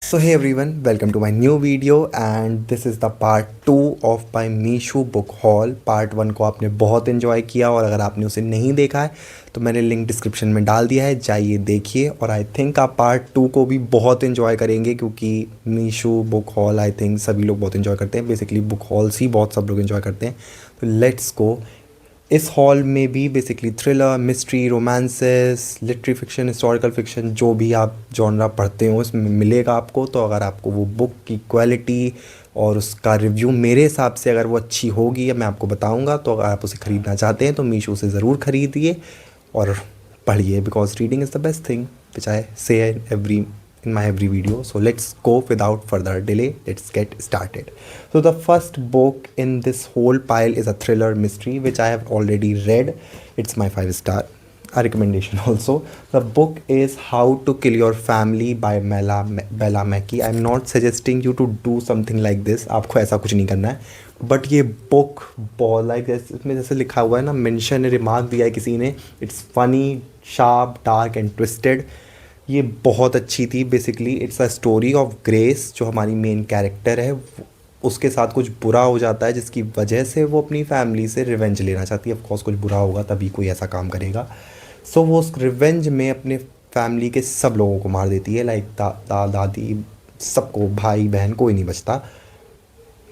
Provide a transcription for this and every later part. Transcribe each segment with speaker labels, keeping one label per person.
Speaker 1: So hey everyone, welcome to my new video and this is the part 2 of my Meesho book hall. Part 1 को आपने बहुत enjoy किया और अगर आपने उसे नहीं देखा है तो मैंने लिंक डिस्क्रिप्शन में डाल दिया है, जाइए देखिए। और आई थिंक आप पार्ट 2 को भी बहुत एंजॉय करेंगे क्योंकि Meesho book hall I think सभी लोग बहुत एंजॉय करते हैं। बेसिकली बुक हॉल्स ही बहुत सब लोग एंजॉय करते हैं। तो लेट्स गो। इस हॉल में भी basically thriller, mystery, romances, literary fiction, historical fiction, जो भी आप जॉनरा पढ़ते हो इसमें मिलेगा आपको। तो अगर आपको वो बुक की क्वालिटी और उसका रिव्यू मेरे हिसाब से अगर वो अच्छी होगी या मैं आपको बताऊंगा, तो अगर आप उसे ख़रीदना चाहते हैं तो मीशो से ज़रूर ख़रीदिए और पढ़िए, because reading is the best thing which I say in my every video. So let's go without further delay. Let's get started. So the first book in this whole pile is a thriller mystery which I have already read. It's my 5-star a recommendation also. The book is How to Kill Your Family by Bella Mackey. I'm not suggesting you to do something like this. आपको ऐसा कुछ नहीं करना है, but ये book बहुत like इसमें जैसे लिखा हुआ है ना, मेंशन रिमार्क दिया है किसी ने, it's funny, sharp, dark and twisted. ये बहुत अच्छी थी। Basically it's a story of grace, जो हमारी मेन कैरेक्टर है, उसके साथ कुछ बुरा हो जाता है जिसकी वजह से वो अपनी फैमिली से रिवेंज लेना चाहती है। ऑफकोर्स कुछ बुरा होगा तभी कोई ऐसा काम करेगा। सो वो उस रिवेंज में अपने फैमिली के सब लोगों को मार देती है, लाइक दादी सबको, भाई बहन कोई नहीं बचता,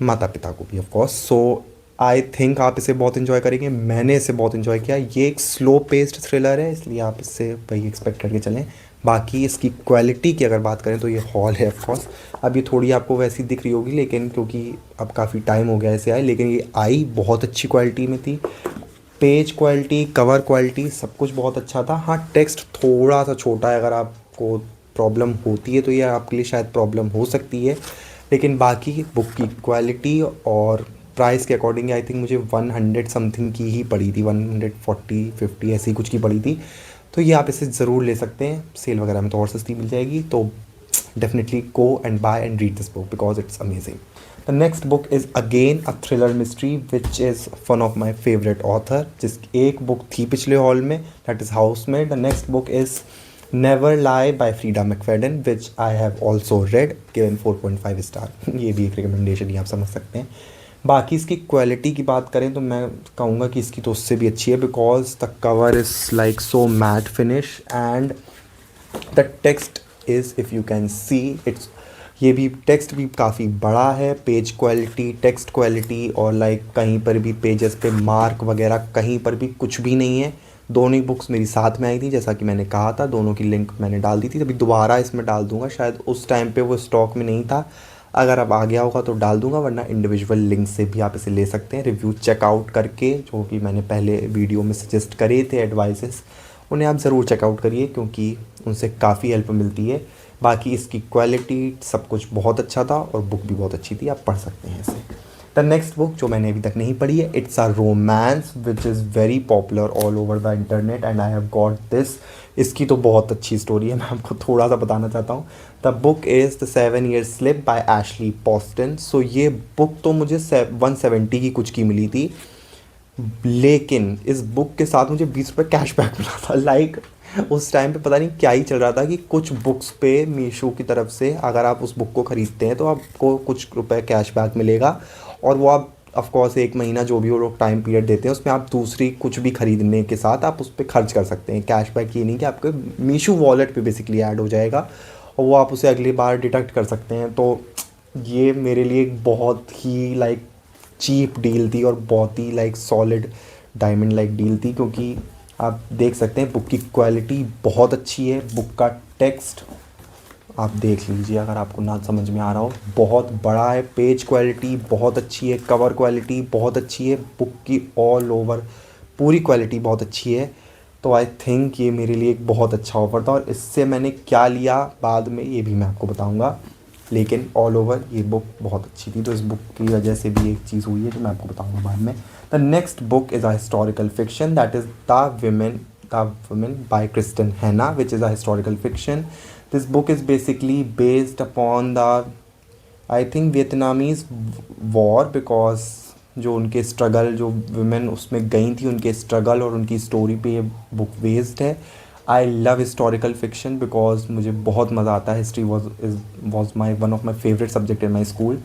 Speaker 1: माता पिता को भी ऑफकोर्स। सो आई थिंक आप इसे बहुत इन्जॉय करेंगे। मैंने इसे बहुत इन्जॉय किया। ये एक स्लो पेस्ड थ्रिलर है, इसलिए आप इससे वही एक्सपेक्ट करके चलें। बाकी इसकी क्वालिटी की अगर बात करें तो ये हॉल है ऑफकोर्स। अब ये थोड़ी आपको वैसी दिख रही होगी, लेकिन क्योंकि अब काफ़ी टाइम हो गया इसे आए, लेकिन ये आई बहुत अच्छी क्वालिटी में थी। पेज क्वालिटी, कवर क्वालिटी, सब कुछ बहुत अच्छा था। हाँ, टेक्स्ट थोड़ा सा छोटा है, अगर आपको प्रॉब्लम होती है तो ये आपके लिए शायद प्रॉब्लम हो सकती है, लेकिन बाकी बुक की क्वालिटी और प्राइस के अकॉर्डिंग आई थिंक मुझे 100 समथिंग की ही पड़ी थी, 140-50 ऐसी कुछ की पड़ी थी। तो ये आप इसे ज़रूर ले सकते हैं, सेल वगैरह में तो और सस्ती मिल जाएगी। तो definitely go and buy and read this book because it's amazing. The next book is again a thriller mystery which is one of my favourite author. जिस एक बुक थी पिछले हॉल में, that is Housemaid. The next book is Never Lie by Freida McFadden which I have also read, given 4.5 star. ये भी एक recommendation ही आप समझ सकते हैं। बाकी इसकी क्वालिटी की बात करें तो मैं कहूँगा कि इसकी तो उससे भी अच्छी है, because the cover is like so matte finish and the text is, if you can see it's, ये भी टेक्स्ट भी काफ़ी बड़ा है। पेज क्वालिटी, टेक्स्ट क्वालिटी और लाइक कहीं पर भी पेजेस पे मार्क वगैरह कहीं पर भी कुछ भी नहीं है। दोनों ही बुक्स मेरी साथ में आई थी, जैसा कि मैंने कहा था, दोनों की लिंक मैंने डाल दी थी। अभी दोबारा इसमें डाल दूंगा, शायद उस टाइम पे वो स्टॉक में नहीं था, अगर अब आ गया होगा तो डाल दूंगा, वरना इंडिविजुअल लिंक से भी आप इसे ले सकते हैं। रिव्यू चेकआउट करके, जो कि मैंने पहले वीडियो में सजेस्ट करे थे एडवाइसेस, उन्हें आप ज़रूर चेकआउट करिए क्योंकि उनसे काफ़ी हेल्प मिलती है। बाकी इसकी क्वालिटी सब कुछ बहुत अच्छा था और बुक भी बहुत अच्छी थी, आप पढ़ सकते हैं इसे। द नेक्स्ट बुक जो मैंने अभी तक नहीं पढ़ी है, it's a romance which is very popular all over the internet and I have got this. इसकी तो बहुत अच्छी स्टोरी है, मैं आपको थोड़ा सा बताना चाहता हूँ। The book is the 7 Year Slip by Ashley Poston. So ये बुक तो मुझे 170 की कुछ की मिली थी, लेकिन इस बुक के साथ मुझे 20 रुपये कैशबैक मिला था। लाइक उस टाइम पे पता नहीं क्या ही चल रहा था कि कुछ बुक्स पे मीशो की तरफ से अगर आप उस बुक को ख़रीदते हैं तो आपको कुछ रुपए कैशबैक मिलेगा, और वो आप ऑफकोर्स 1 महीना जो भी वो लोग टाइम पीरियड देते हैं उसमें आप दूसरी कुछ भी ख़रीदने के साथ आप उस पर खर्च कर सकते हैं। कैशबैक ये नहीं कि आपके मीशो वॉलेट पे बेसिकली ऐड हो जाएगा और वो आप उसे अगली बार डिडक्ट कर सकते हैं। तो ये मेरे लिए एक बहुत ही लाइक चीप डील थी और बहुत ही like solid diamond like deal थी, क्योंकि आप देख सकते हैं बुक की क्वालिटी बहुत अच्छी है। बुक का टेक्स्ट आप देख लीजिए अगर आपको ना समझ में आ रहा हो, बहुत बड़ा है। पेज क्वालिटी बहुत अच्छी है, कवर क्वालिटी बहुत अच्छी है, बुक की ऑल ओवर पूरी क्वालिटी बहुत अच्छी है। तो आई थिंक ये मेरे लिए एक बहुत अच्छा ऑफर था, और इससे मैंने क्या लिया बाद में ये भी मैं आपको बताऊंगा, लेकिन ऑल ओवर ये बुक बहुत अच्छी थी। तो इस बुक की वजह से भी एक चीज़ हुई है जो मैं आपको बताऊंगा बाद में। The next book is a historical fiction, that is The Women by Kristin Hannah, which is a historical fiction. This book is basically based upon the, I think, Vietnamese war, because जो उनके struggle, जो women उसमें गई थी, उनके struggle और उनकी story पे ये बुक बेस्ड है। I love historical fiction because मुझे बहुत मज़ा आता है. History was my one of my favourite subject in my school.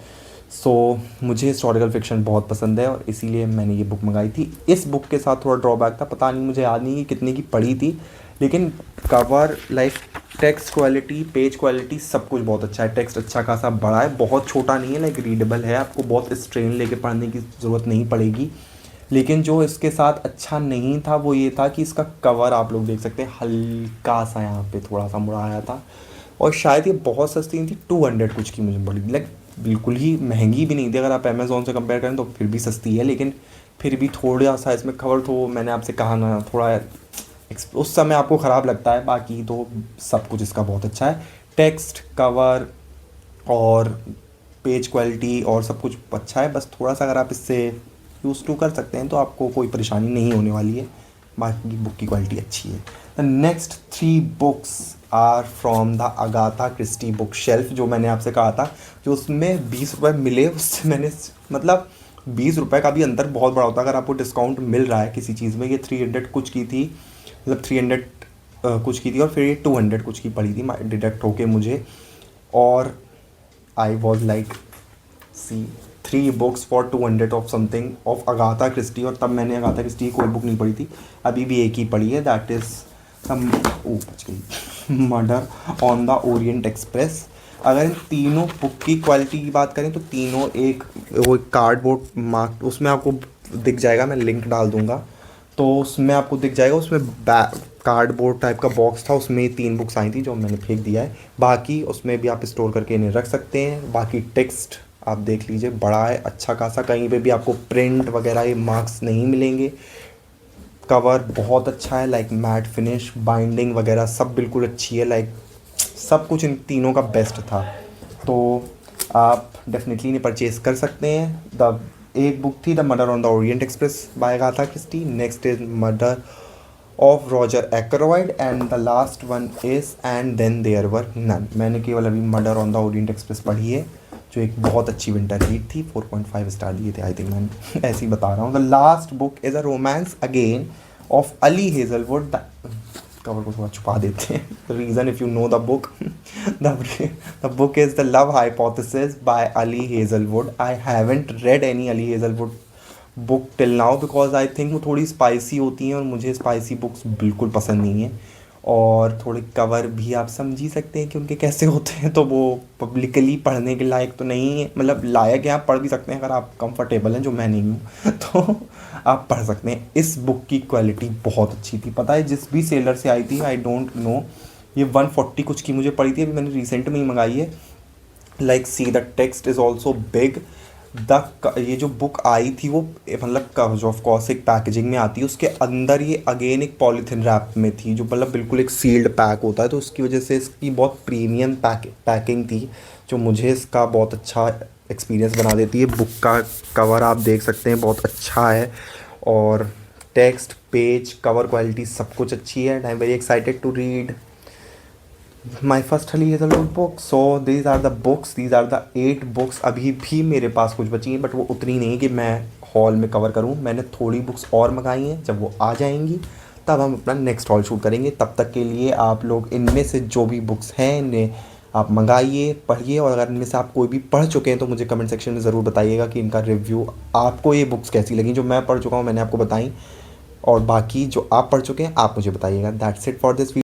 Speaker 1: So मुझे हिस्टोरिकल फिक्शन बहुत पसंद है और इसीलिए मैंने ये बुक मंगाई थी. इस बुक के साथ थोड़ा ड्रॉबैक था, पता नहीं, मुझे याद नहीं कि कितने की पड़ी थी, लेकिन cover, like text quality, page quality, सब कुछ बहुत अच्छा है. टेक्स्ट अच्छा खासा बड़ा है, बहुत छोटा नहीं है, लाइक रीडेबल है. आपको बहुत स्ट्रेन लेके पढ़ने की ज़रूरत नहीं पड़ेगी. लेकिन जो इसके साथ अच्छा नहीं था वो ये था कि इसका कवर आप लोग देख सकते हैं हल्का सा यहाँ पे थोड़ा सा मुड़ा आया था. और शायद ये बहुत सस्ती नहीं थी, 200 कुछ की मुझे पड़ी. लाइक बिल्कुल ही महंगी भी नहीं थी, अगर आप अमेज़ोन से कंपेयर करें तो फिर भी सस्ती है, लेकिन फिर भी थोड़ा सा इसमें कवर, तो मैंने आपसे कहा ना, थोड़ा उस समय आपको ख़राब लगता है. बाकी तो सब कुछ इसका बहुत अच्छा है. टेक्स्ट, कवर और पेज क्वालिटी और सब कुछ अच्छा है. बस थोड़ा सा अगर आप इससे यूज़ टू कर सकते हैं तो आपको कोई परेशानी नहीं होने वाली है. बाकी बुक की क्वालिटी अच्छी है. The next 3 books are from the Agatha Christie book shelf. जो मैंने आपसे कहा था जो उसमें 20 रुपये मिले, उससे मैंने, मतलब 20 रुपये का भी अंतर बहुत बड़ा होता है अगर आपको डिस्काउंट मिल रहा है किसी चीज़ में. ये 300 कुछ की थी, मतलब 300 कुछ की थी, और फिर ये 200 कुछ की पड़ी थी डिडक्ट होके मुझे. और I was like, see 3 books for 200 of something of Agatha Christie. और तब मैंने अगाथा क्रिस्टी की कोई बुक नहीं पढ़ी थी, अभी भी एक ही पढ़ी है, दैट इज़ बच गई, murder on the Orient express. अगर इन तीनों बुक की क्वालिटी की बात करें तो तीनों एक वो कार्डबोर्ड मार्क, उसमें आपको दिख जाएगा, मैं लिंक डाल दूंगा तो उसमें आपको दिख जाएगा. उसमें कार्डबोर्ड टाइप का बॉक्स था, उसमें 3 बुक्स आई थी जो मैंने फेंक दिया है. बाकी उसमें भी आप स्टोर करके इन्हें रख सकते हैं. बाकी टेक्स्ट आप देख लीजिए, बड़ा है अच्छा खासा, कहीं पे भी आपको प्रिंट वगैरह ये मार्क्स नहीं मिलेंगे. कवर बहुत अच्छा है, लाइक मैट फिनिश, बाइंडिंग वगैरह सब बिल्कुल अच्छी है, लाइक सब कुछ इन तीनों का बेस्ट था. तो आप डेफिनेटली इन्हें परचेज कर सकते हैं. द एक बुक थी the murder on the Orient Express by Agatha Christie. Next is murder of Roger Ackroyd and the last one is and then there were none. मैंने केवल अभी murder on the Orient Express पढ़ी है, जो एक बहुत अच्छी विंटर रीड थी. 4.5 स्टार दिए थे आई थिंक, मैंने ऐसे ही बता रहा हूँ. The last book is a romance again of Ali Hazelwood. Cover को थोड़ा छुपा देते हैं. The reason if you know the book, the book is the love hypothesis by Ali Hazelwood. I haven't read any Ali Hazelwood book till now because I think वो थोड़ी spicy होती हैं और मुझे स्पाइसी बुक्स बिल्कुल पसंद नहीं है. और थोड़े कवर भी आप समझ ही सकते हैं कि उनके कैसे होते हैं, तो वो पब्लिकली पढ़ने के लायक तो नहीं है. मतलब लायक है, आप पढ़ भी सकते हैं अगर आप कंफर्टेबल हैं, जो मैं नहीं हूँ तो आप पढ़ सकते हैं. इस बुक की क्वालिटी बहुत अच्छी थी. पता है जिस भी सेलर से आई थी, आई डोंट नो, ये 140 कुछ की मुझे पड़ी थी. अभी मैंने रिसेंट में ही मंगाई है. Like see the text is also big. ये जो बुक आई थी वो, मतलब जो ऑफकोर्स एक पैकेजिंग में आती है, उसके अंदर ये अगेन एक पॉलीथिन रैप में थी, जो मतलब बिल्कुल एक सील्ड पैक होता है. तो उसकी वजह से इसकी बहुत प्रीमियम पैकिंग थी, जो मुझे इसका बहुत अच्छा एक्सपीरियंस बना देती है. बुक का कवर आप देख सकते हैं बहुत अच्छा है, और टेक्स्ट, पेज, कवर क्वालिटी सब कुछ अच्छी है. I am very excited to read my first Ali Hazelwood book. So these are the books, these are the 8 books. अभी भी मेरे पास कुछ बची हैं, बट वो उतनी नहीं कि मैं हॉल में कवर करूँ. मैंने थोड़ी बुक्स और मंगाई हैं, जब वो आ जाएंगी तब हम अपना नेक्स्ट हॉल शूट करेंगे. तब तक के लिए आप लोग इनमें से जो भी बुक्स हैं इन्हें आप मंगाइए, पढ़िए. और अगर इनमें से आप कोई भी पढ़ चुके हैं तो मुझे कमेंट सेक्शन में ज़रूर बताइएगा कि इनका रिव्यू, आपको ये बुक्स कैसी लगी. जो मैं पढ़ चुका हूँ मैंने आपको बताई, और बाकी जो आप पढ़ चुके हैं आप मुझे बताइएगा. That's it for this.